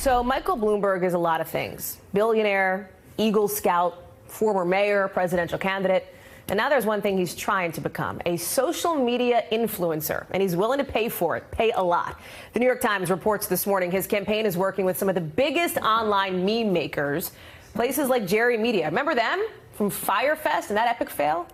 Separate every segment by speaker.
Speaker 1: So Michael Bloomberg is a lot of things. Billionaire, Eagle Scout, former mayor, presidential candidate. And now there's one thing he's trying to become, a social media influencer, and he's willing to pay for it, pay a lot. The New York Times reports this morning his campaign is working with some of the biggest online meme makers, places like Jerry Media. Remember them from Firefest and that epic fail?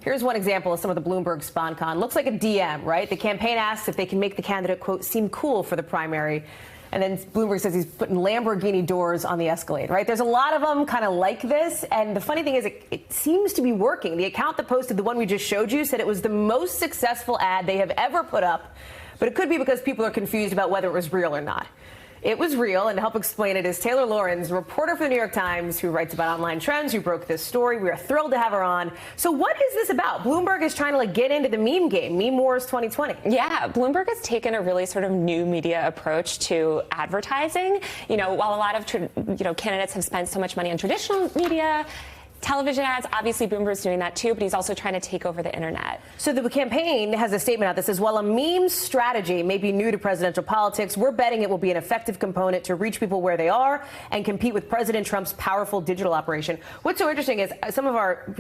Speaker 1: Here's one example of some of the Bloomberg SponCon. Looks like a DM, right? The campaign asks if they can make the candidate, quote, seem cool for the primary. And then Bloomberg says he's putting Lamborghini doors on the Escalade, right? There's a lot of them kind of like this. And the funny thing is it seems to be working. The account that posted the one we just showed you said it was the most successful ad they have ever put up. But it could be because people are confused about whether it was real or not. It was real, and to help explain it is Taylor Lorenz, reporter for the New York Times, who writes about online trends, who broke this story. We are thrilled to have her on. So what is this about? Bloomberg is trying to get into the meme game, Meme Wars 2020.
Speaker 2: Yeah, Bloomberg has taken a really sort of new media approach to advertising. While a lot of candidates have spent so much money on traditional media, television ads, obviously Bloomberg's doing that too, but he's also trying to take over the internet. So
Speaker 1: the campaign has a statement out that says, while a meme strategy may be new to presidential politics, we're betting it will be an effective component to reach people where they are and compete with President Trump's powerful digital operation. What's so interesting is some of our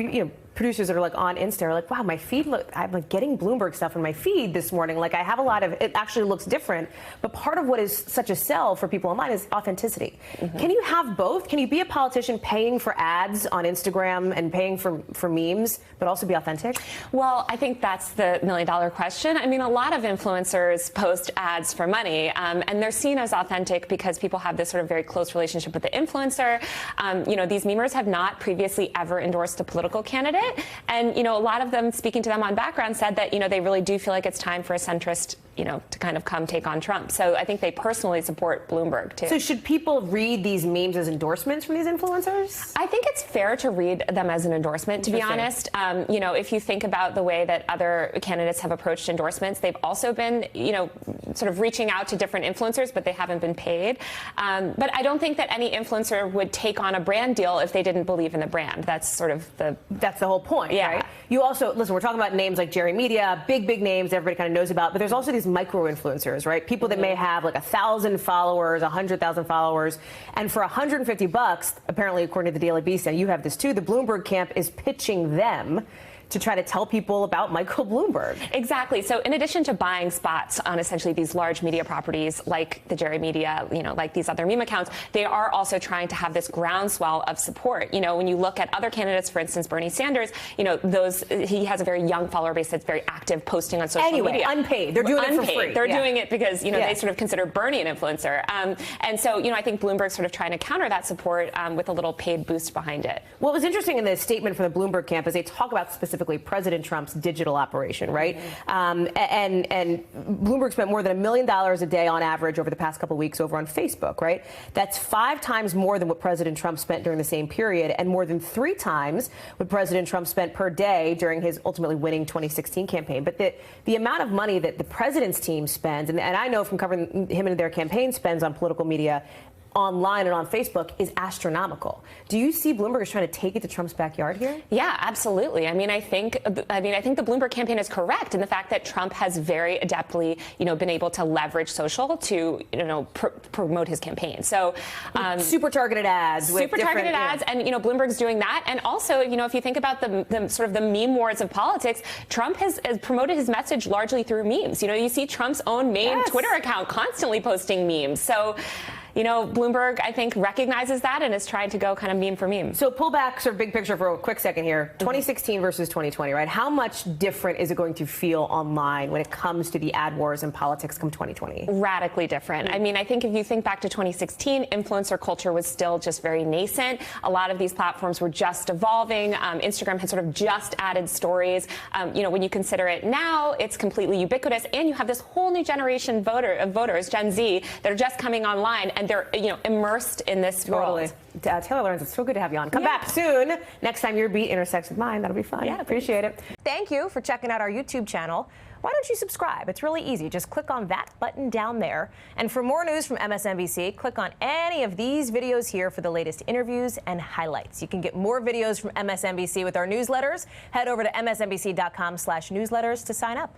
Speaker 1: producers that are on Insta are like, wow, my feed, I'm getting Bloomberg stuff in my feed this morning. I have a lot of, it actually looks different. But part of what is such a sell for people online is authenticity. Mm-hmm. Can you have both? Can you be a politician paying for ads on Instagram and paying for memes, but also be authentic?
Speaker 2: Well, I think that's the million-dollar question. I mean, a lot of influencers post ads for money, and they're seen as authentic because people have this sort of very close relationship with the influencer. These memers have not previously ever endorsed a political candidate. And, a lot of them, speaking to them on background, said that, they really do feel like it's time for a centrist, to kind of come take on Trump. So I think they personally support Bloomberg, too.
Speaker 1: So should people read these memes as endorsements from these influencers?
Speaker 2: I think it's fair to read them as an endorsement, to be honest. If you think about the way that other candidates have approached endorsements, they've also been, sort of reaching out to different influencers, but they haven't been paid. But I don't think that any influencer would take on a brand deal if they didn't believe in the brand. That's sort of
Speaker 1: That's the whole point,
Speaker 2: yeah.
Speaker 1: Right? You also, listen, we're talking about names like Jerry Media, big names everybody kind of knows about, but there's also these micro-influencers, right? People that may have 1,000 followers, 100,000 followers, and for $150, apparently according to the Daily Beast, and you have this too, the Bloomberg camp is pitching them to try to tell people about Michael Bloomberg.
Speaker 2: Exactly. So in addition to buying spots on essentially these large media properties like the Jerry Media, like these other meme accounts, they are also trying to have this groundswell of support. When you look at other candidates, for instance, Bernie Sanders, he has a very young follower base that's very active, posting on social media.
Speaker 1: Unpaid. They're doing it for free.
Speaker 2: They're doing it because, they sort of consider Bernie an influencer. And so, I think Bloomberg's sort of trying to counter that support with a little paid boost behind it.
Speaker 1: What was interesting in the statement from the Bloomberg camp is they talk about specifically President Trump's digital operation, right? Mm-hmm. And Bloomberg spent more than $1 million a day on average over the past couple of weeks over on Facebook, right? That's 5 times more than what President Trump spent during the same period, and more than 3 times what President Trump spent per day during his ultimately winning 2016 campaign. But the amount of money that the president's team spends, and I know from covering him and their campaign spends on political media, online and on Facebook, is astronomical. Do you see Bloomberg is trying to take it to Trump's backyard here?
Speaker 2: Yeah, absolutely. I think the Bloomberg campaign is correct in the fact that Trump has very adeptly, been able to leverage social to, promote his campaign. So
Speaker 1: super targeted ads.
Speaker 2: And Bloomberg's doing that. And also, if you think about the sort of the meme wars of politics, Trump has promoted his message largely through memes. You see Trump's own main Twitter account constantly posting memes. So Bloomberg, I think, recognizes that and is trying to go kind of meme for meme.
Speaker 1: So pull back sort of big picture for a quick second here. 2016 versus 2020, right? How much different is it going to feel online when it comes to the ad wars and politics come 2020?
Speaker 2: Radically different. I think if you think back to 2016, influencer culture was still just very nascent. A lot of these platforms were just evolving. Instagram had sort of just added stories. When you consider it now, it's completely ubiquitous. And you have this whole new generation of voters, Gen Z, that are just coming online. And they're, immersed in this world.
Speaker 1: Taylor Lorenz, it's so good to have you on. Come back soon. Next time your beat intersects with mine, that'll be fun.
Speaker 2: Yeah,
Speaker 1: appreciate it. Thank you for checking out our YouTube channel. Why don't you subscribe? It's really easy. Just click on that button down there. And for more news from MSNBC, click on any of these videos here for the latest interviews and highlights. You can get more videos from MSNBC with our newsletters. Head over to msnbc.com/newsletters to sign up.